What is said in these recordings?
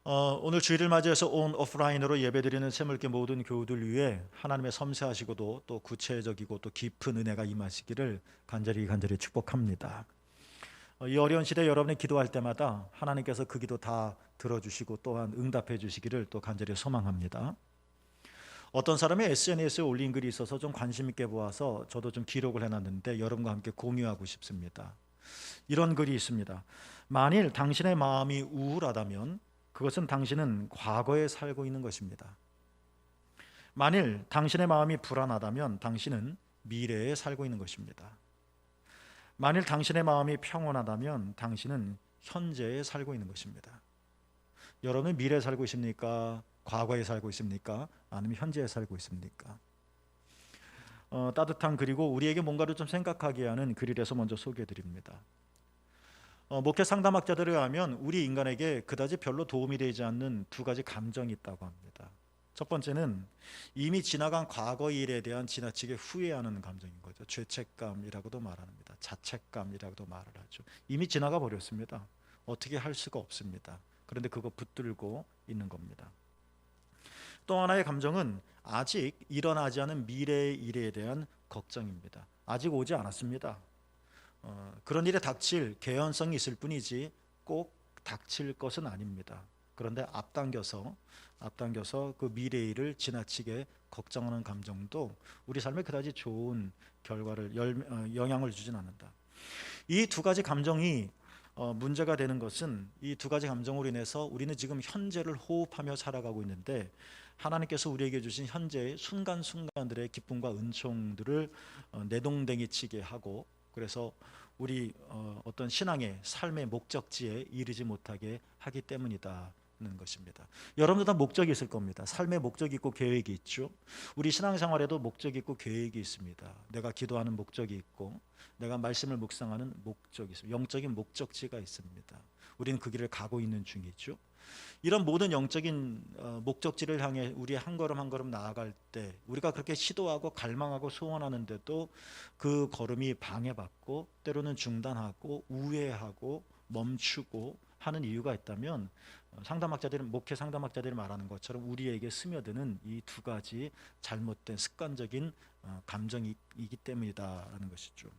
오늘 주일을 맞이해서 온 오프라인으로 예배드리는 새물교 모든 교우들 위해 하나님의 섬세하시고도 또 구체적이고 또 깊은 은혜가 임하시기를 간절히 축복합니다. 이 어려운 시대 여러분이 기도할 때마다 하나님께서 그 기도 다 들어주시고 또한 응답해 주시기를 또 간절히 소망합니다. 어떤 사람이 SNS에 올린 글이 있어서 좀 관심 있게 보아서 저도 좀 기록을 해놨는데 여러분과 함께 공유하고 싶습니다. 이런 글이 있습니다. 만일 당신의 마음이 우울하다면 그것은 당신은 과거에 살고 있는 것입니다. 만일 당신의 마음이 불안하다면 당신은 미래에 살고 있는 것입니다. 만일 당신의 마음이 평온하다면 당신은 현재에 살고 있는 것입니다. 여러분은 미래에 살고 있습니까? 과거에 살고 있습니까? 아니면 현재에 살고 있습니까? 따뜻한 글이고 우리에게 뭔가를 좀 생각하게 하는 글이라서 먼저 소개해 드립니다. 목회 상담학자들에 의하면 우리 인간에게 그다지 별로 도움이 되지 않는 두 가지 감정이 있다고 합니다. 첫 번째는 이미 지나간 과거 일에 대한 지나치게 후회하는 감정인 거죠. 죄책감이라고도 말합니다. 자책감이라고도 말을 하죠. 이미 지나가 버렸습니다. 어떻게 할 수가 없습니다. 그런데 그거 붙들고 있는 겁니다. 또 하나의 감정은 아직 일어나지 않은 미래의 일에 대한 걱정입니다. 아직 오지 않았습니다. 그런 일에 닥칠 개연성이 있을 뿐이지 꼭 닥칠 것은 아닙니다. 그런데 앞당겨서 그 미래의 일을 지나치게 걱정하는 감정도 우리 삶에 그다지 좋은 결과를 영향을 주진 않는다. 이 두 가지 감정이 문제가 되는 것은 이 두 가지 감정으로 인해서 우리는 지금 현재를 호흡하며 살아가고 있는데 하나님께서 우리에게 주신 현재의 순간순간들의 기쁨과 은총들을 내동댕이 치게 하고 그래서 우리 어떤 신앙의 삶의 목적지에 이르지 못하게 하기 때문이다. 는 것입니다. 여러분도 다 목적이 있을 겁니다. 삶의 목적이 있고 계획이 있죠. 우리 신앙생활에도 목적이 있고 계획이 있습니다. 내가 기도하는 목적이 있고 내가 말씀을 묵상하는 목적이 있습니다. 영적인 목적지가 있습니다. 우리는 그 길을 가고 있는 중이죠. 이런 모든 영적인 목적지를 향해 우리 한 걸음 한 걸음 나아갈 때 우리가 그렇게 시도하고 갈망하고 소원하는데도 그 걸음이 방해받고 때로는 중단하고 우회하고 멈추고 하는 이유가 있다면 목회 상담학자들이 말하는 것처럼 우리에게 스며드는 이 두 가지 잘못된 습관적인 감정이기 때문이다라는 것이죠.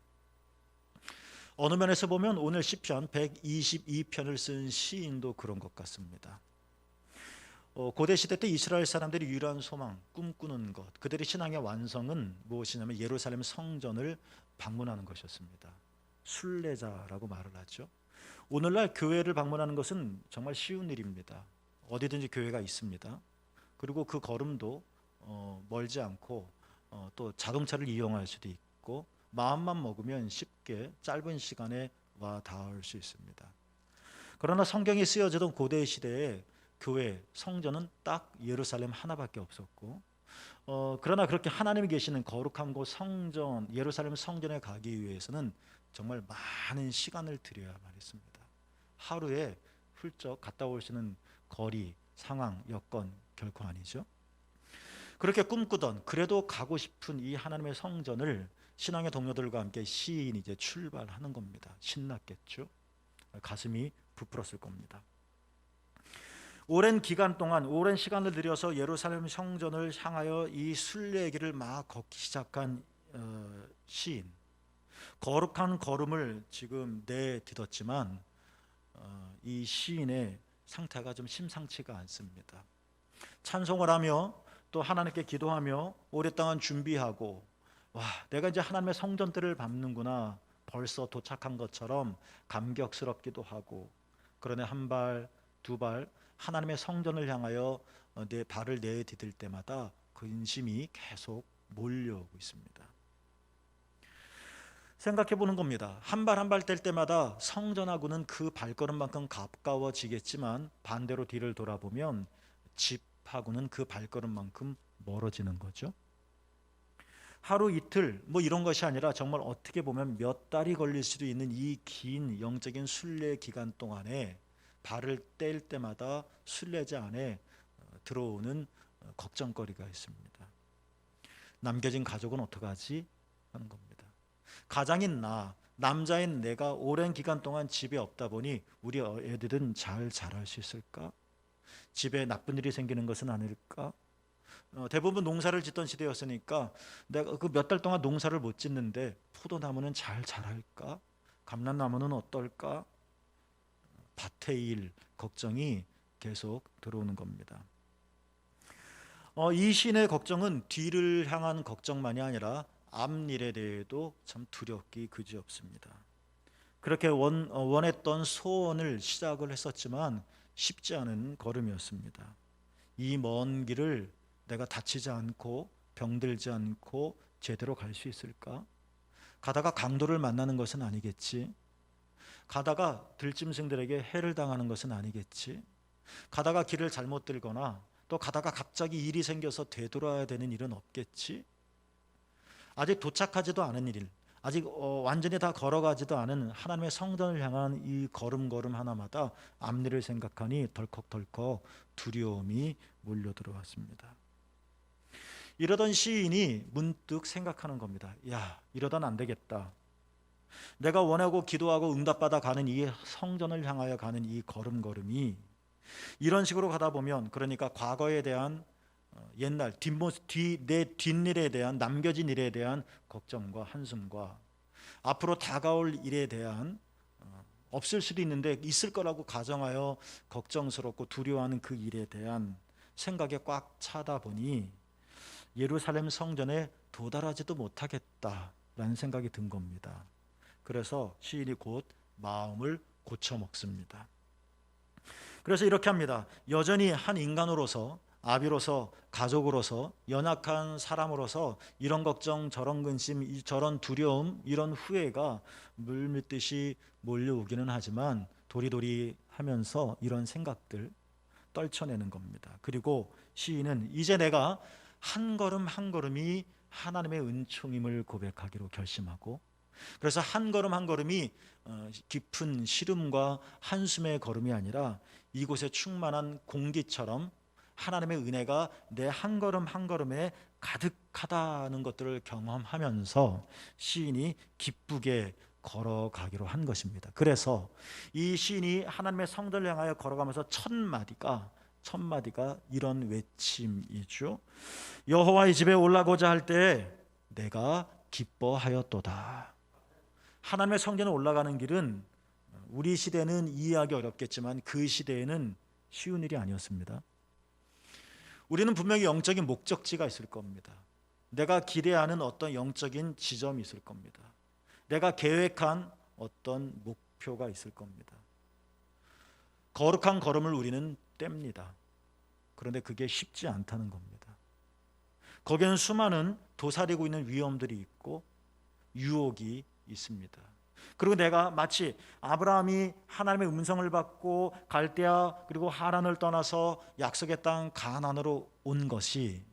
어느 면에서 보면 오늘 시편 122편을 쓴 시인도 그런 것 같습니다. 고대 시대 때 이스라엘 사람들이 유일한 소망, 꿈꾸는 것, 그들의 신앙의 완성은 무엇이냐면 예루살렘 성전을 방문하는 것이었습니다. 순례자라고 말을 하죠. 오늘날 교회를 방문하는 것은 정말 쉬운 일입니다. 어디든지 교회가 있습니다. 그리고 그 걸음도 멀지 않고 또 자동차를 이용할 수도 있고 마음만 먹으면 쉽게 짧은 시간에 와 닿을 수 있습니다. 그러나 성경이 쓰여지던 고대 시대에 교회, 성전은 딱 예루살렘 하나밖에 없었고 그러나 그렇게 하나님이 계시는 거룩한 곳 성전, 예루살렘 성전에 가기 위해서는 정말 많은 시간을 들여야만 했습니다. 하루에 훌쩍 갔다 올 수 있는 거리, 상황, 여건 결코 아니죠. 그렇게 꿈꾸던 그래도 가고 싶은 이 하나님의 성전을 신앙의 동료들과 함께 시인이 이제 출발하는 겁니다. 신났겠죠. 가슴이 부풀었을 겁니다. 오랜 기간 동안 오랜 시간을 들여서 예루살렘 성전을 향하여 이 순례길을 막 걷기 시작한 시인, 거룩한 걸음을 지금 내딛었지만 이 시인의 상태가 좀 심상치가 않습니다. 찬송을 하며 또 하나님께 기도하며 오랫동안 준비하고 와, 내가 이제 하나님의 성전들을 밟는구나, 벌써 도착한 것처럼 감격스럽기도 하고 그러나 한 발, 두 발 하나님의 성전을 향하여 내 발을 내디딜 때마다 근심이 계속 몰려오고 있습니다. 생각해 보는 겁니다. 한 발 한 발 뗄 때마다 성전하고는 그 발걸음만큼 가까워지겠지만 반대로 뒤를 돌아보면 집하고는 그 발걸음만큼 멀어지는 거죠. 하루 이틀 뭐 이런 것이 아니라 정말 어떻게 보면 몇 달이 걸릴 수도 있는 이 긴 영적인 순례 기간 동안에 발을 뗄 때마다 순례자 안에 들어오는 걱정거리가 있습니다. 남겨진 가족은 어떡하지? 하는 겁니다. 가장인 나, 남자인 내가 오랜 기간 동안 집에 없다 보니 우리 애들은 잘 자랄 수 있을까? 집에 나쁜 일이 생기는 것은 아닐까? 대부분 농사를 짓던 시대였으니까 내가 그 몇 달 동안 농사를 못 짓는데 포도나무는 잘 자랄까? 감람나무는 어떨까? 밭의 일 걱정이 계속 들어오는 겁니다. 이 시인의 걱정은 뒤를 향한 걱정만이 아니라 앞일에 대해도 참 두렵기 그지없습니다. 그렇게 원했던 소원을 시작을 했었지만 쉽지 않은 걸음이었습니다. 이 먼 길을 내가 다치지 않고 병들지 않고 제대로 갈 수 있을까? 가다가 강도를 만나는 것은 아니겠지? 가다가 들짐승들에게 해를 당하는 것은 아니겠지? 가다가 길을 잘못 들거나 또 가다가 갑자기 일이 생겨서 되돌아야 되는 일은 없겠지? 아직 도착하지도 않은 일, 아직 완전히 다 걸어가지도 않은 하나님의 성전을 향한 이 걸음걸음 하나마다 앞일을 생각하니 덜컥덜컥 두려움이 몰려들어왔습니다. 이러던 시인이 문득 생각하는 겁니다. 야, 이러다는 안 되겠다. 내가 원하고 기도하고 응답받아 가는 이 성전을 향하여 가는 이 걸음걸음이 이런 식으로 가다 보면, 그러니까 과거에 대한 옛날 내 뒷일에 대한, 남겨진 일에 대한 걱정과 한숨과 앞으로 다가올 일에 대한 없을 수도 있는데 있을 거라고 가정하여 걱정스럽고 두려워하는 그 일에 대한 생각에 꽉 차다 보니 예루살렘 성전에 도달하지도 못하겠다라는 생각이 든 겁니다. 그래서 시인이 곧 마음을 고쳐 먹습니다. 그래서 이렇게 합니다. 여전히 한 인간으로서, 아비로서, 가족으로서, 연약한 사람으로서 이런 걱정, 저런 근심, 저런 두려움, 이런 후회가 물밀듯이 몰려오기는 하지만 도리도리 하면서 이런 생각들 떨쳐내는 겁니다. 그리고 시인은 이제 내가 한 걸음 한 걸음이 하나님의 은총임을 고백하기로 결심하고, 그래서 한 걸음 한 걸음이 깊은 시름과 한숨의 걸음이 아니라 이곳에 충만한 공기처럼 하나님의 은혜가 내 한 걸음 한 걸음에 가득하다는 것들을 경험하면서 시인이 기쁘게 걸어가기로 한 것입니다. 그래서 이 시인이 하나님의 성전을 향하여 걸어가면서 첫 마디가 이런 외침이죠. 여호와의 집에 올라가고자 할 때 내가 기뻐하였도다. 하나님의 성전에 올라가는 길은 우리 시대는 이해하기 어렵겠지만 그 시대에는 쉬운 일이 아니었습니다. 우리는 분명히 영적인 목적지가 있을 겁니다. 내가 기대하는 어떤 영적인 지점이 있을 겁니다. 내가 계획한 어떤 목표가 있을 겁니다. 거룩한 걸음을 우리는 뗍니다. 그런데 그게 쉽지 않다는 겁니다. 거기에는 수많은 도사리고 있는 위험들이 있고 유혹이 있습니다. 그리고 내가 마치 아브라함이 하나님의 음성을 받고 갈대아 그리고 하란을 떠나서 약속의 땅 가나안으로 온 것이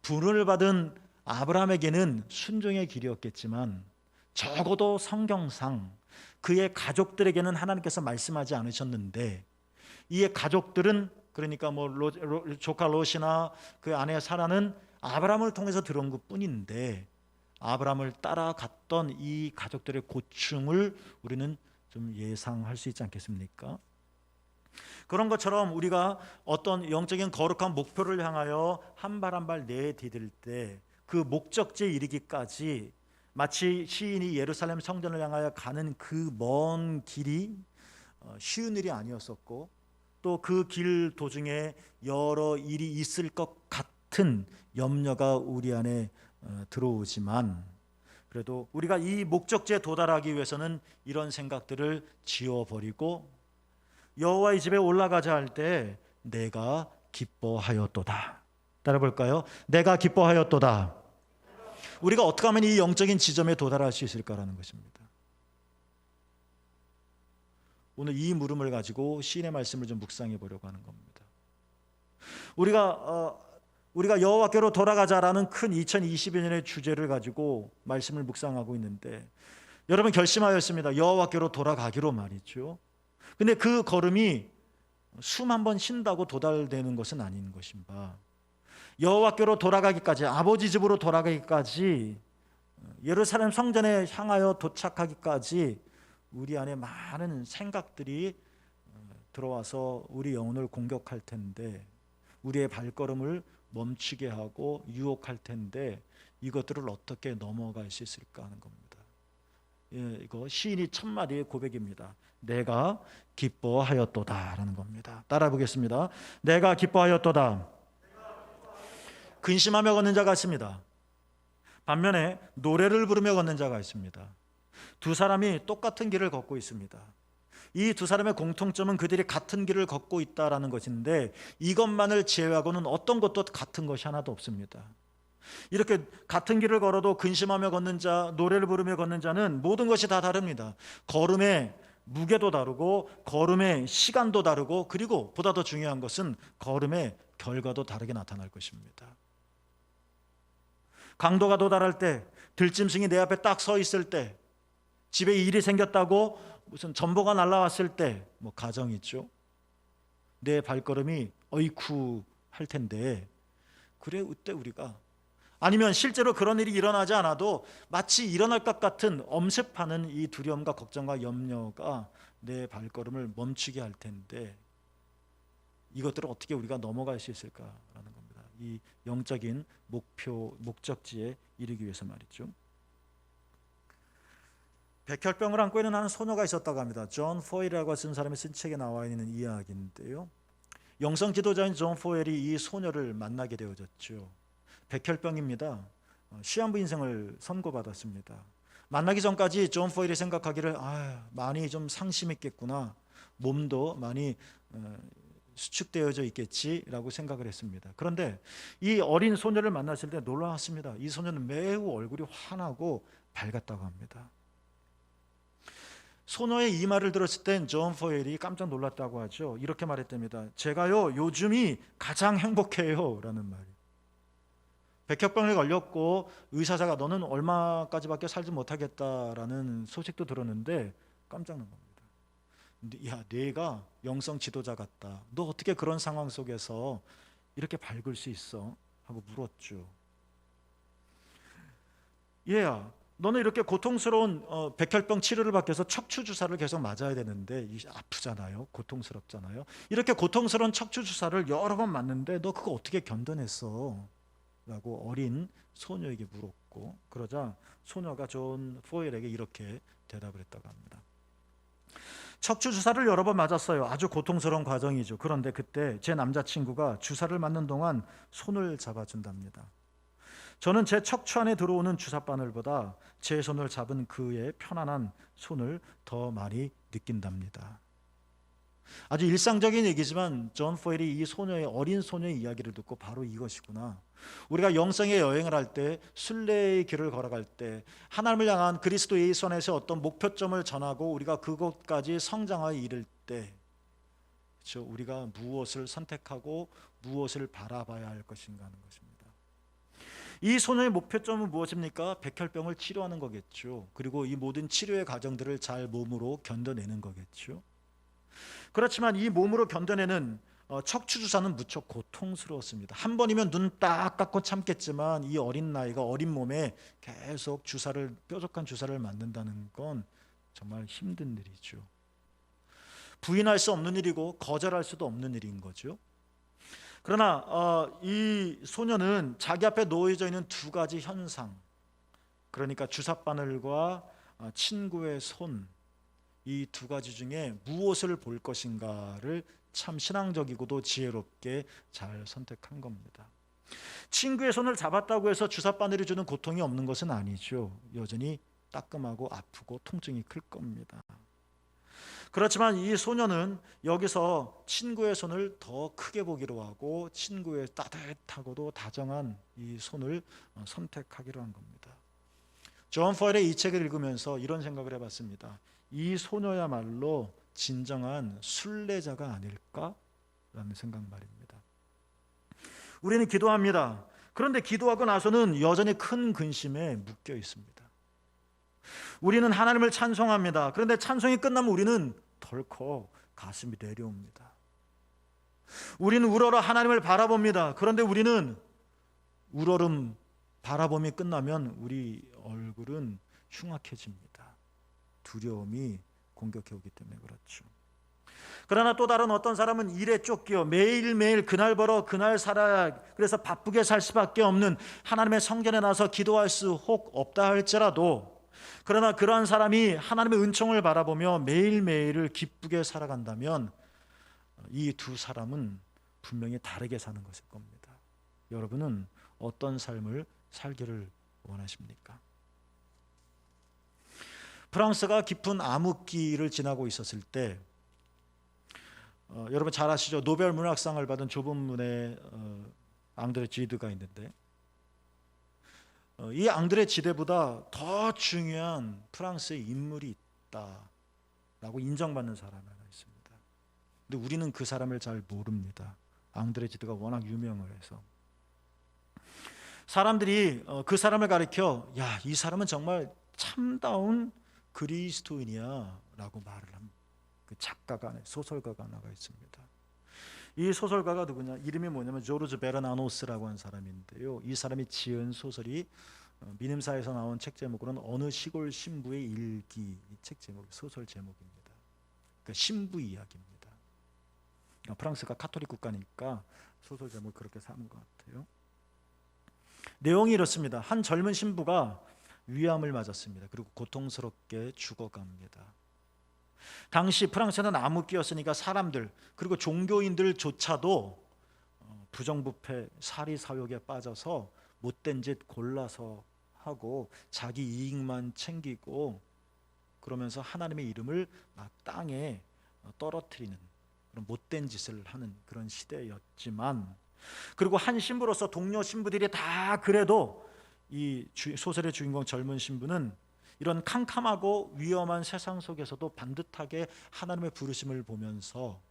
부름을 받은 아브라함에게는 순종의 길이었겠지만 적어도 성경상 그의 가족들에게는 하나님께서 말씀하지 않으셨는데 이의 가족들은, 그러니까 조카 롯이나 그 아내 사라는 아브라함을 통해서 들어온 것뿐인데 아브라함을 따라갔던 이 가족들의 고충을 우리는 좀 예상할 수 있지 않겠습니까? 그런 것처럼 우리가 어떤 영적인 거룩한 목표를 향하여 한 발 한 발 내디딜 때 그 목적지에 이르기까지 마치 시인이 예루살렘 성전을 향하여 가는 그 먼 길이 쉬운 일이 아니었었고 또 그 길 도중에 여러 일이 있을 것 같은 염려가 우리 안에 들어오지만 그래도 우리가 이 목적지에 도달하기 위해서는 이런 생각들을 지워버리고 여호와의 집에 올라가자 할 때 내가 기뻐하였도다. 따라 볼까요? 내가 기뻐하였도다. 우리가 어떻게 하면 이 영적인 지점에 도달할 수 있을까라는 것입니다. 오늘 이 물음을 가지고 시인의 말씀을 좀 묵상해 보려고 하는 겁니다. 우리가 여호와께로 돌아가자라는 큰 2022년의 주제를 가지고 말씀을 묵상하고 있는데 여러분 결심하였습니다. 여호와께로 돌아가기로 말이죠. 근데 그 걸음이 숨 한 번 쉰다고 도달되는 것은 아닌 것인가. 여호와께로 돌아가기까지, 아버지 집으로 돌아가기까지, 예루살렘 성전에 향하여 도착하기까지 우리 안에 많은 생각들이 들어와서 우리 영혼을 공격할 텐데, 우리의 발걸음을 멈추게 하고 유혹할 텐데, 이것들을 어떻게 넘어갈 수 있을까 하는 겁니다. 이거 시인이 첫 마디의 고백입니다. 내가 기뻐하였도다 라는 겁니다. 따라 보겠습니다. 내가 기뻐하였도다. 근심하며 걷는 자가 있습니다. 반면에 노래를 부르며 걷는 자가 있습니다. 두 사람이 똑같은 길을 걷고 있습니다. 이 두 사람의 공통점은 그들이 같은 길을 걷고 있다라는 것인데, 이것만을 제외하고는 어떤 것도 같은 것이 하나도 없습니다. 이렇게 같은 길을 걸어도 근심하며 걷는 자, 노래를 부르며 걷는 자는 모든 것이 다 다릅니다. 걸음의 무게도 다르고, 걸음의 시간도 다르고, 그리고 보다 더 중요한 것은 걸음의 결과도 다르게 나타날 것입니다. 강도가 도달할 때, 들짐승이 내 앞에 딱 서 있을 때, 집에 일이 생겼다고 무슨 전보가 날라왔을 때, 가정 있죠. 내 발걸음이 어이쿠 할 텐데, 그래 그때 우리가, 아니면 실제로 그런 일이 일어나지 않아도 마치 일어날 것 같은 엄습하는 이 두려움과 걱정과 염려가 내 발걸음을 멈추게 할 텐데, 이것들을 어떻게 우리가 넘어갈 수 있을까라는 겁니다. 이 영적인 목적지에 이르기 위해서 말이죠. 백혈병을 안고 있는 한 소녀가 있었다고 합니다. 존 포일이라고 쓴 사람이 쓴 책에 나와 있는 이야기인데요. 영성 지도자인 존 포일이 이 소녀를 만나게 되어졌죠. 백혈병입니다. 시한부 인생을 선고받았습니다. 만나기 전까지 존 포일이 생각하기를 많이 좀 상심했겠구나, 몸도 많이 수축되어져 있겠지라고 생각을 했습니다. 그런데 이 어린 소녀를 만났을 때 놀라웠습니다. 이 소녀는 매우 얼굴이 환하고 밝았다고 합니다. 소녀의 이 말을 들었을 땐 존 포일이 깜짝 놀랐다고 하죠. 이렇게 말했답니다. 제가요 요즘이 가장 행복해요 라는 말이. 백혈병에 걸렸고 의사사가 너는 얼마까지밖에 살지 못하겠다라는 소식도 들었는데 깜짝 놀랍니다. 야, 내가 영성 지도자 같다. 너 어떻게 그런 상황 속에서 이렇게 밝을 수 있어? 하고 물었죠. 얘야, 너는 이렇게 고통스러운 백혈병 치료를 받기 위해서 척추 주사를 계속 맞아야 되는데 아프잖아요. 고통스럽잖아요. 이렇게 고통스러운 척추 주사를 여러 번 맞는데 너 그거 어떻게 견뎌냈어? 라고 어린 소녀에게 물었고, 그러자 소녀가 존 포일에게 이렇게 대답을 했다고 합니다. 척추 주사를 여러 번 맞았어요. 아주 고통스러운 과정이죠. 그런데 그때 제 남자친구가 주사를 맞는 동안 손을 잡아준답니다. 저는 제 척추 안에 들어오는 주사바늘보다 제 손을 잡은 그의 편안한 손을 더 많이 느낀답니다. 아주 일상적인 얘기지만 존 포일이 이 소녀의, 어린 소녀의 이야기를 듣고 바로 이것이구나. 우리가 영성의 여행을 할 때, 순례의 길을 걸어갈 때, 하나님을 향한 그리스도 예수 안에서 어떤 목표점을 전하고 우리가 그곳까지 성장하여 이를 때, 그렇죠? 우리가 무엇을 선택하고 무엇을 바라봐야 할 것인가 하는 것입니다. 이 소녀의 목표점은 무엇입니까? 백혈병을 치료하는 거겠죠. 그리고 이 모든 치료의 과정들을 잘 몸으로 견뎌내는 거겠죠. 그렇지만 이 몸으로 견뎌내는 척추 주사는 무척 고통스러웠습니다. 한 번이면 눈 딱 감고 참겠지만 이 어린 나이가 어린 몸에 계속 뾰족한 주사를 맞는다는 건 정말 힘든 일이죠. 부인할 수 없는 일이고 거절할 수도 없는 일인 거죠. 그러나 이 소녀는 자기 앞에 놓여져 있는 두 가지 현상, 그러니까 주사바늘과 친구의 손, 이 두 가지 중에 무엇을 볼 것인가를 참 신앙적이고도 지혜롭게 잘 선택한 겁니다. 친구의 손을 잡았다고 해서 주사바늘이 주는 고통이 없는 것은 아니죠. 여전히 따끔하고 아프고 통증이 클 겁니다. 그렇지만 이 소녀는 여기서 친구의 손을 더 크게 보기로 하고 친구의 따뜻하고도 다정한 이 손을 선택하기로 한 겁니다. 존 포일의 이 책을 읽으면서 이런 생각을 해봤습니다. 이 소녀야말로 진정한 순례자가 아닐까라는 생각 말입니다. 우리는 기도합니다. 그런데 기도하고 나서는 여전히 큰 근심에 묶여 있습니다. 우리는 하나님을 찬송합니다. 그런데 찬송이 끝나면 우리는 덜컥 가슴이 내려옵니다. 우리는 우러러 하나님을 바라봅니다. 그런데 우리는 우러름 바라봄이 끝나면 우리 얼굴은 흉악해집니다. 두려움이 공격해 오기 때문에 그렇죠. 그러나 또 다른 어떤 사람은 일에 쫓겨 매일매일 그날 벌어 그날 살아야, 그래서 바쁘게 살 수밖에 없는, 하나님의 성전에 나서 기도할 수 혹 없다 할지라도, 그러나 그러한 사람이 하나님의 은총을 바라보며 매일매일을 기쁘게 살아간다면 이 두 사람은 분명히 다르게 사는 것일 겁니다. 여러분은 어떤 삶을 살기를 원하십니까? 프랑스가 깊은 암흑기를 지나고 있었을 때, 여러분 잘 아시죠? 노벨 문학상을 받은 좁은 문의 앙드레 지드가 있는데, 이 앙드레 지드보다 더 중요한 프랑스의 인물이 있다라고 인정받는 사람이 하나 있습니다. 근데 우리는 그 사람을 잘 모릅니다. 앙드레 지드가 워낙 유명을 해서 사람들이 그 사람을 가리켜, 야, 이 사람은 정말 참다운 그리스도인이야 라고 말을 합니다. 그 작가가, 소설가가 하나가 있습니다. 이 소설가가 누구냐? 이름이 뭐냐면 조르주 베르나노스라고 하는 사람인데요, 이 사람이 지은 소설이 민음사에서 나온 책 제목으로는 어느 시골 신부의 일기, 이 책 제목, 소설 제목입니다. 그러니까 신부 이야기입니다. 그러니까 프랑스가 카톨릭 국가니까 소설 제목 그렇게 사는 것 같아요. 내용이 이렇습니다. 한 젊은 신부가 위암을 맞았습니다. 그리고 고통스럽게 죽어갑니다. 당시 프랑스는 암흑기였으니까 사람들, 그리고 종교인들조차도 부정부패, 사리사욕에 빠져서 못된 짓 골라서 하고 자기 이익만 챙기고, 그러면서 하나님의 이름을 막 땅에 떨어뜨리는 그런 못된 짓을 하는 그런 시대였지만, 그리고 한 신부로서 동료 신부들이 다 그래도 이 소설의 주인공 젊은 신부는 이런 캄캄하고 위험한 세상 속에서도 반듯하게 하나님의 부르심을 보면서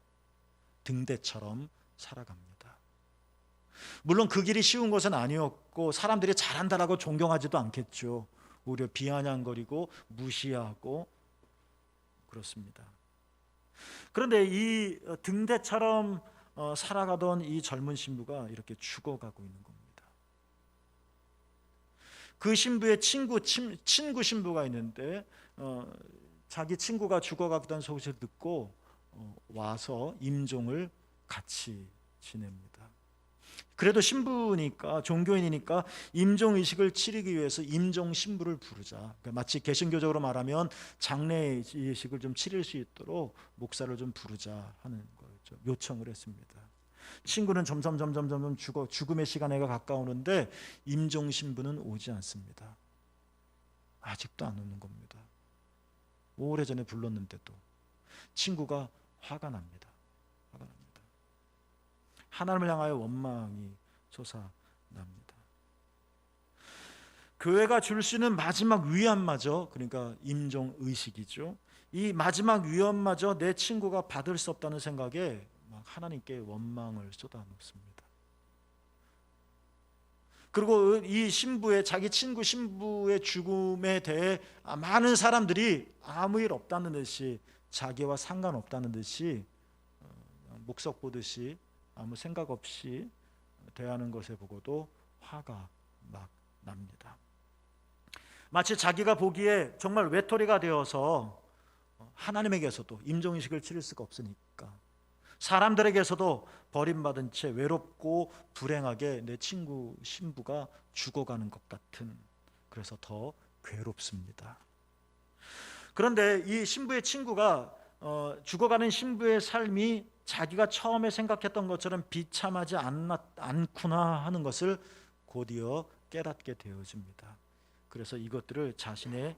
등대처럼 살아갑니다. 물론 그 길이 쉬운 것은 아니었고, 사람들이 잘한다라고 존경하지도 않겠죠. 오히려 비아냥거리고 무시하고 그렇습니다. 그런데 이 등대처럼 살아가던 이 젊은 신부가 이렇게 죽어가고 있는 겁니다. 그 신부의 친구 신부가 있는데, 자기 친구가 죽어가던 소식을 듣고 와서 임종을 같이 지냅니다. 그래도 신부니까, 종교인이니까 임종 의식을 치르기 위해서 임종 신부를 부르자. 그러니까 마치 개신교적으로 말하면 장례 의식을 좀 치를 수 있도록 목사를 좀 부르자 하는 거죠. 요청을 했습니다. 친구는 점점 죽음의 시간에가 가까우는데 임종 신부는 오지 않습니다. 아직도 안 오는 겁니다. 오래전에 불렀는데도. 친구가 화가 납니다. 하나님을 향하여 원망이 솟아납니다. 교회가 줄 수 있는 마지막 위안마저, 그러니까 임종 의식이죠, 이 마지막 위안마저 내 친구가 받을 수 없다는 생각에 하나님께 원망을 쏟아놓습니다. 그리고 이 신부의, 자기 친구 신부의 죽음에 대해 많은 사람들이 아무 일 없다는 듯이, 자기와 상관없다는 듯이 목석 보듯이 아무 생각 없이 대하는 것에 보고도 화가 막 납니다. 마치 자기가 보기에 정말 외톨이가 되어서 하나님에게서도 임종의식을 치를 수가 없으니까, 사람들에게서도 버림받은 채 외롭고 불행하게 내 친구 신부가 죽어가는 것 같은, 그래서 더 괴롭습니다. 그런데 이 신부의 친구가 죽어가는 신부의 삶이 자기가 처음에 생각했던 것처럼 비참하지 않구나 하는 것을 곧이어 깨닫게 되어집니다. 그래서 이것들을 자신의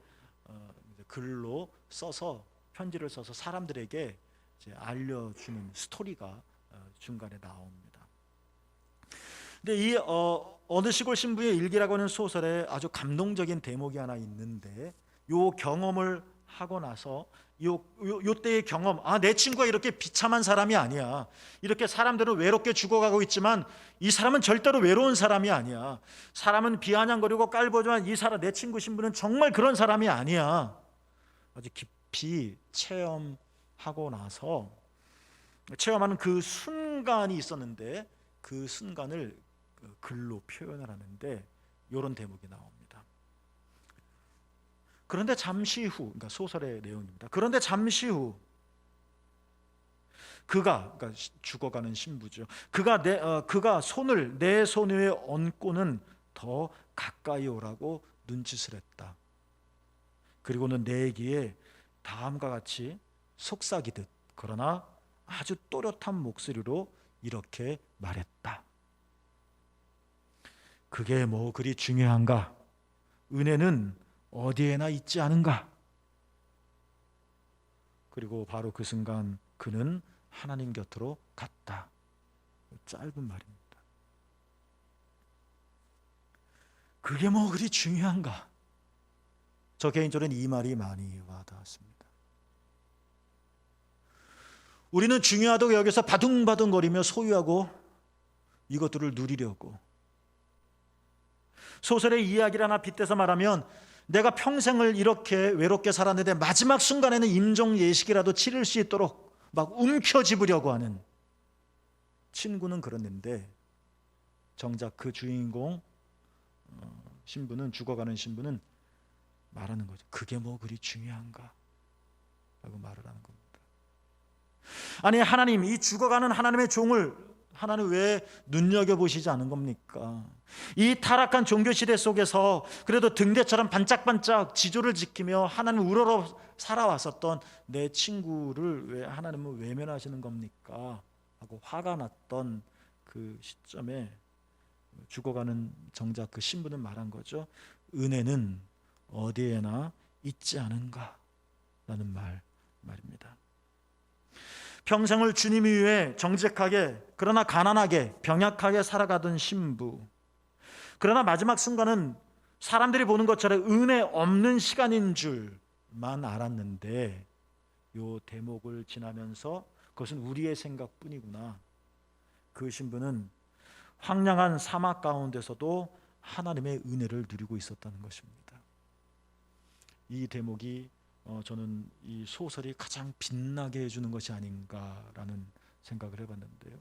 글로 써서, 편지를 써서 사람들에게 이제 알려주는 스토리가 중간에 나옵니다. 근데 이 어느 시골 신부의 일기라고 하는 소설에 아주 감동적인 대목이 하나 있는데, 요 경험을 하고 나서 요 때의 경험, 내 친구가 이렇게 비참한 사람이 아니야, 이렇게 사람들은 외롭게 죽어가고 있지만 이 사람은 절대로 외로운 사람이 아니야, 사람은 비아냥거리고 깔보지만 이 사람, 내 친구 신부는 정말 그런 사람이 아니야, 아주 깊이 체험하고 나서, 체험하는 그 순간이 있었는데 그 순간을 글로 표현을 하는데 이런 대목이 나옵니다. 그런데 잠시 후, 그러니까 소설의 내용입니다. 그런데 잠시 후 그러니까 죽어가는 신부죠. 그가 손을 내 손 위에 얹고는 더 가까이 오라고 눈짓을 했다. 그리고는 내 귀에 다음과 같이 속삭이듯 그러나 아주 또렷한 목소리로 이렇게 말했다. 그게 뭐 그리 중요한가? 은혜는 어디에나 있지 않은가? 그리고 바로 그 순간 그는 하나님 곁으로 갔다. 짧은 말입니다. 그게 뭐 그리 중요한가? 저 개인적으로는 이 말이 많이 와닿았습니다. 우리는 중요하다고 여기서 바둥바둥거리며 소유하고 이것들을 누리려고, 소설의 이야기를 하나 빗대서 말하면 내가 평생을 이렇게 외롭게 살았는데 마지막 순간에는 임종 예식이라도 치를 수 있도록 막 움켜쥐으려고 하는 친구는 그랬는데, 정작 그 주인공 신부는, 죽어가는 신부는 말하는 거죠. 그게 뭐 그리 중요한가? 라고 말을 하는 겁니다. 아니, 하나님, 이 죽어가는 하나님의 종을 하나님 왜 눈여겨보시지 않은 겁니까? 이 타락한 종교시대 속에서 그래도 등대처럼 반짝반짝 지조를 지키며 하나님 우러러 살아왔었던 내 친구를 왜 하나님은 외면하시는 겁니까? 하고 화가 났던 그 시점에 죽어가는 정작 그 신부는 말한 거죠. 은혜는 어디에나 있지 않은가? 라는 말입니다. 평생을 주님 위해 정직하게 그러나 가난하게 병약하게 살아가던 신부, 그러나 마지막 순간은 사람들이 보는 것처럼 은혜 없는 시간인 줄만 알았는데, 요 대목을 지나면서 그것은 우리의 생각뿐이구나, 그 신부는 황량한 사막 가운데서도 하나님의 은혜를 누리고 있었다는 것입니다. 이 대목이 저는 이 소설이 가장 빛나게 해주는 것이 아닌가라는 생각을 해봤는데요.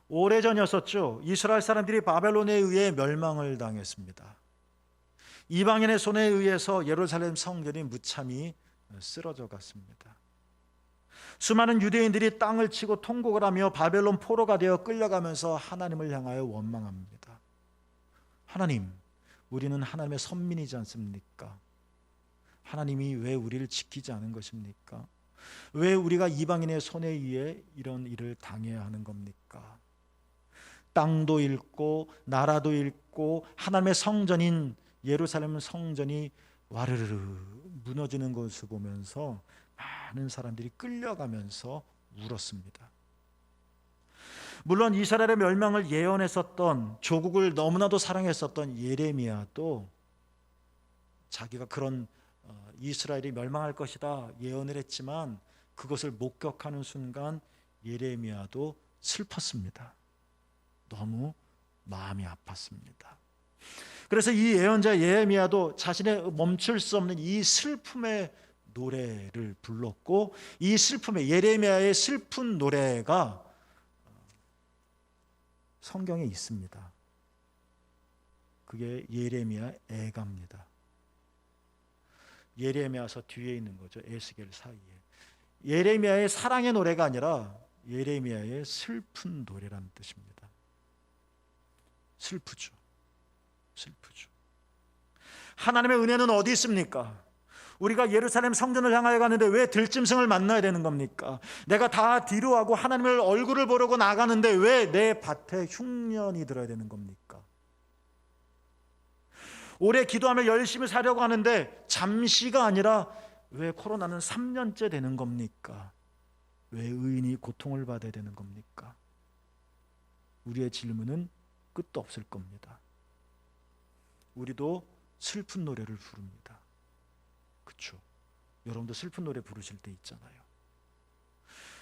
오래전이었었죠. 이스라엘 사람들이 바벨론에 의해 멸망을 당했습니다. 이방인의 손에 의해서 예루살렘 성전이 무참히 쓰러져 갔습니다. 수많은 유대인들이 땅을 치고 통곡을 하며 바벨론 포로가 되어 끌려가면서 하나님을 향하여 원망합니다. 하나님, 우리는 하나님의 선민이지 않습니까? 하나님이 왜 우리를 지키지 않은 것입니까? 왜 우리가 이방인의 손에 의해 이런 일을 당해야 하는 겁니까? 땅도 잃고 나라도 잃고 하나님의 성전인 예루살렘 성전이 와르르 무너지는 것을 보면서 많은 사람들이 끌려가면서 울었습니다. 물론 이스라엘의 멸망을 예언했었던, 조국을 너무나도 사랑했었던 예레미야도 자기가 그런 이스라엘이 멸망할 것이다 예언을 했지만 그것을 목격하는 순간 예레미야도 슬펐습니다. 너무 마음이 아팠습니다. 그래서 이 예언자 예레미야도 자신의 멈출 수 없는 이 슬픔의 노래를 불렀고, 이 슬픔의, 예레미야의 슬픈 노래가 성경에 있습니다. 그게 예레미야 애가입니다. 예레미야서 뒤에 있는 거죠. 에스겔 사이에. 예레미야의 사랑의 노래가 아니라 예레미야의 슬픈 노래라는 뜻입니다. 슬프죠. 하나님의 은혜는 어디 있습니까? 우리가 예루살렘 성전을 향하여 가는데 왜 들짐승을 만나야 되는 겁니까? 내가 다 뒤로하고 하나님을 얼굴을 보려고 나가는데 왜 내 밭에 흉년이 들어야 되는 겁니까? 오래 기도하며 열심히 살려고 하는데 잠시가 아니라 왜 코로나는 3년째 되는 겁니까? 왜 의인이 고통을 받아야 되는 겁니까? 우리의 질문은 끝도 없을 겁니다. 우리도 슬픈 노래를 부릅니다. 그렇죠? 여러분도 슬픈 노래 부르실 때 있잖아요.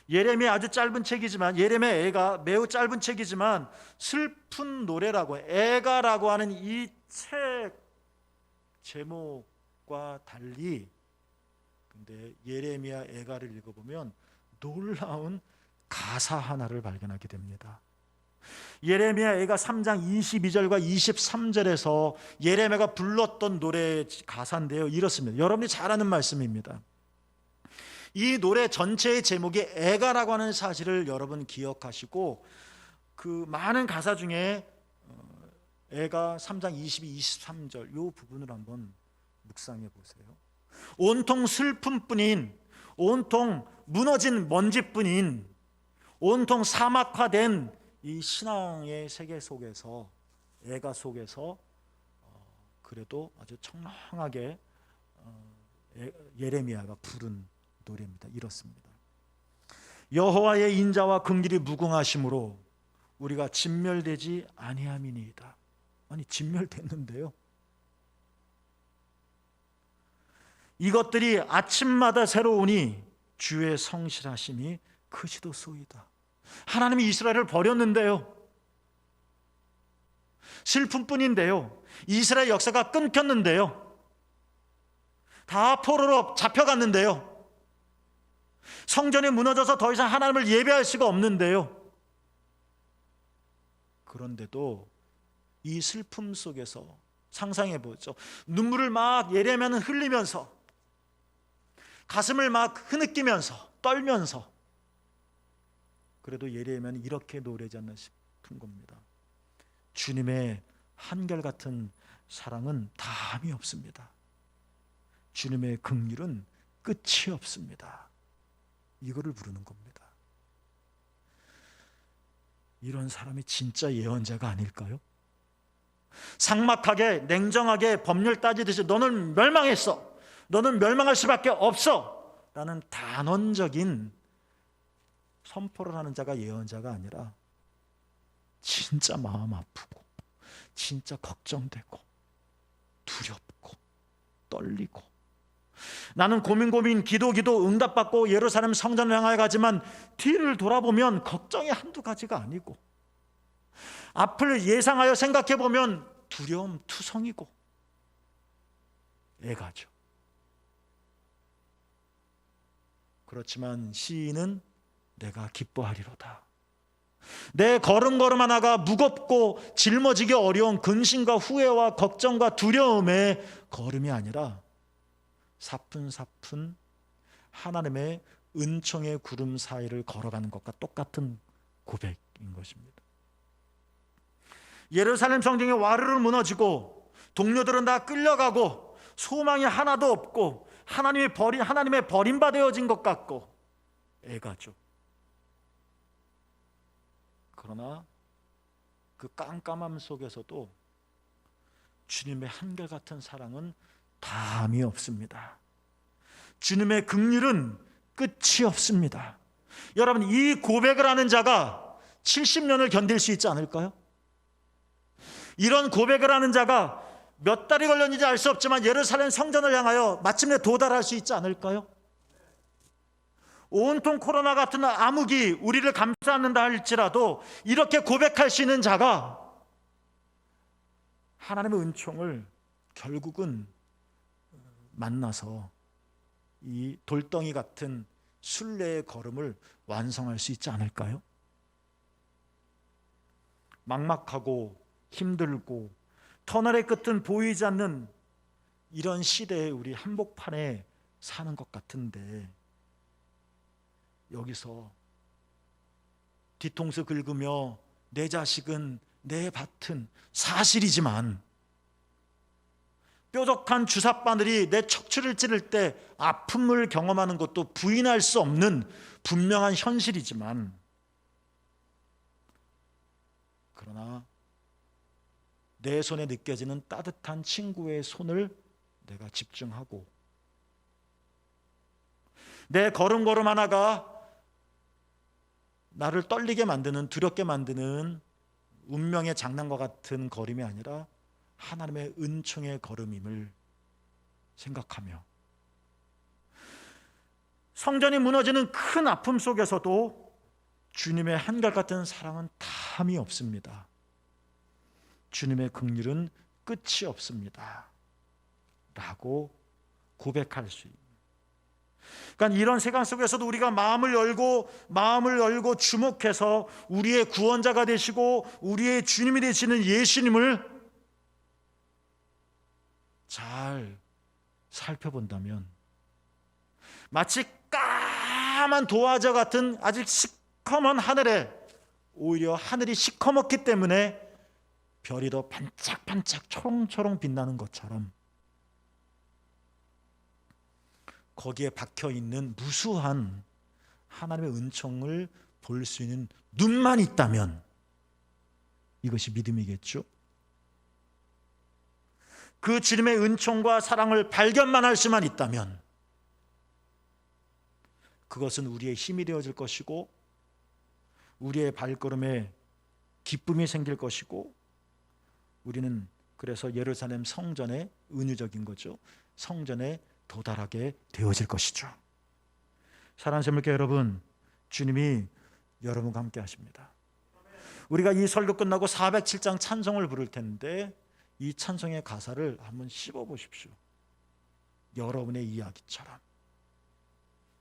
예레미야 아주 짧은 책이지만, 예레미야 애가 매우 짧은 책이지만 슬픈 노래라고, 애가라고 하는 이 책 제목과 달리 근데 예레미야 애가를 읽어보면 놀라운 가사 하나를 발견하게 됩니다. 예레미야 애가 3장 22절과 23절에서 예레미야가 불렀던 노래의 가사인데요, 이렇습니다. 여러분이 잘 아는 말씀입니다. 이 노래 전체의 제목이 애가라고 하는 사실을 여러분 기억하시고, 그 많은 가사 중에 애가 3장 22, 23절 이 부분을 한번 묵상해 보세요. 온통 슬픔뿐인, 온통 무너진 먼지뿐인, 온통 사막화된 이 신앙의 세계 속에서, 애가 속에서 그래도 아주 청량하게 예레미야가 부른 노래입니다. 이렇습니다. 여호와의 인자와 긍휼이 무궁하심으로 우리가 진멸되지 아니함이니이다. 아니, 진멸됐는데요. 이것들이 아침마다 새로우니 주의 성실하심이 크시도소이다. 하나님이 이스라엘을 버렸는데요. 슬픔뿐인데요. 이스라엘 역사가 끊겼는데요. 다 포로로 잡혀갔는데요. 성전이 무너져서 더 이상 하나님을 예배할 수가 없는데요. 그런데도 이 슬픔 속에서 상상해 보죠. 눈물을 막 예레미야는 흘리면서, 가슴을 막 흐느끼면서, 떨면서, 그래도 예레미야는 이렇게 노래하지 않나 싶은 겁니다. 주님의 한결같은 사랑은 다함이 없습니다. 주님의 긍휼은 끝이 없습니다. 이거를 부르는 겁니다. 이런 사람이 진짜 예언자가 아닐까요? 삭막하게 냉정하게 법률 따지듯이 너는 멸망했어, 너는 멸망할 수밖에 없어 라는 단언적인 선포를 하는 자가 예언자가 아니라, 진짜 마음 아프고 진짜 걱정되고 두렵고 떨리고, 나는 고민 기도 응답받고 예루살렘 성전을 향하여 가지만 뒤를 돌아보면 걱정이 한두 가지가 아니고, 앞을 예상하여 생각해 보면 두려움 투성이고 애가죠. 그렇지만 시인은 내가 기뻐하리로다. 내 걸음걸음 하나가 무겁고 짊어지기 어려운 근심과 후회와 걱정과 두려움의 걸음이 아니라 사뿐사뿐 하나님의 은총의 구름 사이를 걸어가는 것과 똑같은 고백인 것입니다. 예루살렘 성전이 와르르 무너지고 동료들은 다 끌려가고 소망이 하나도 없고 하나님의 버림받아진 것 같고 애가죠. 그러나 그 깜깜함 속에서도 주님의 한결같은 사랑은 다함이 없습니다. 주님의 긍휼은 끝이 없습니다. 여러분, 이 고백을 하는 자가 70년을 견딜 수 있지 않을까요? 이런 고백을 하는 자가 몇 달이 걸렸는지 알 수 없지만 예루살렘 성전을 향하여 마침내 도달할 수 있지 않을까요? 온통 코로나 같은 암흑이 우리를 감싸는다 할지라도 이렇게 고백할 수 있는 자가 하나님의 은총을 결국은 만나서 이 돌덩이 같은 순례의 걸음을 완성할 수 있지 않을까요? 막막하고 힘들고 터널의 끝은 보이지 않는 이런 시대에 우리 한복판에 사는 것 같은데, 여기서 뒤통수 긁으며 내 자식은 내 밭은 사실이지만 뾰족한 주삿바늘이 내 척추를 찌를 때 아픔을 경험하는 것도 부인할 수 없는 분명한 현실이지만, 그러나 내 손에 느껴지는 따뜻한 친구의 손을 내가 집중하고, 내 걸음걸음 하나가 나를 떨리게 만드는, 두렵게 만드는 운명의 장난과 같은 걸음이 아니라 하나님의 은총의 걸음임을 생각하며, 성전이 무너지는 큰 아픔 속에서도 주님의 한결같은 사랑은 다함이 없습니다. 주님의 긍휼은 끝이 없습니다 라고 고백할 수 있는, 그러니까 이런 세상 속에서도 우리가 마음을 열고 주목해서 우리의 구원자가 되시고 우리의 주님이 되시는 예수님을 잘 살펴본다면 마치 까만 도화자 같은 아직 시커먼 하늘에 오히려 하늘이 시커멓기 때문에 별이 더 반짝반짝 초롱초롱 빛나는 것처럼 거기에 박혀 있는 무수한 하나님의 은총을 볼 수 있는 눈만 있다면 이것이 믿음이겠죠. 그 주님의 은총과 사랑을 발견만 할 수만 있다면 그것은 우리의 힘이 되어질 것이고 우리의 발걸음에 기쁨이 생길 것이고 우리는 그래서 예루살렘 성전의 은유적인 거죠. 성전에 도달하게 되어질 것이죠. 사랑하는 새물교 여러분, 주님이 여러분과 함께 하십니다. 우리가 이 설교 끝나고 407장 찬송을 부를 텐데 이 찬송의 가사를 한번 씹어 보십시오. 여러분의 이야기처럼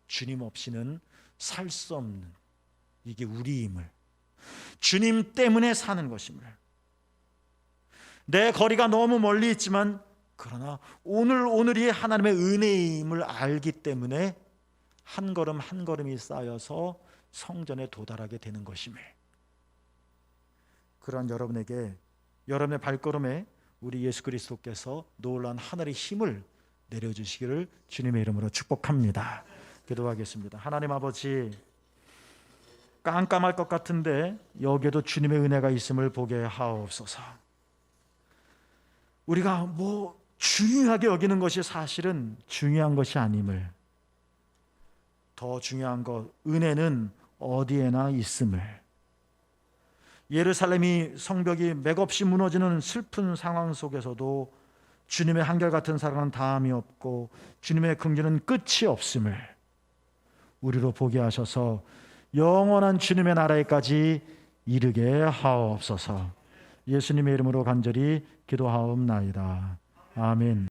주님 없이는 살 수 없는 이게 우리임을, 주님 때문에 사는 것임을, 내 거리가 너무 멀리 있지만 그러나 오늘이 하나님의 은혜임을 알기 때문에 한 걸음 한 걸음이 쌓여서 성전에 도달하게 되는 것임을, 그러한 여러분에게 여러분의 발걸음에 우리 예수 그리스도께서 놀라운 하늘의 힘을 내려주시기를 주님의 이름으로 축복합니다. 기도하겠습니다. 하나님 아버지, 깜깜할 것 같은데 여기에도 주님의 은혜가 있음을 보게 하옵소서. 우리가 중요하게 여기는 것이 사실은 중요한 것이 아님을, 더 중요한 것, 은혜는 어디에나 있음을, 예루살렘이 성벽이 맥없이 무너지는 슬픈 상황 속에서도 주님의 한결같은 사랑은 다함이 없고 주님의 긍휼은 끝이 없음을 우리로 보게 하셔서 영원한 주님의 나라에까지 이르게 하옵소서. 예수님의 이름으로 간절히 기도하옵나이다. 아멘.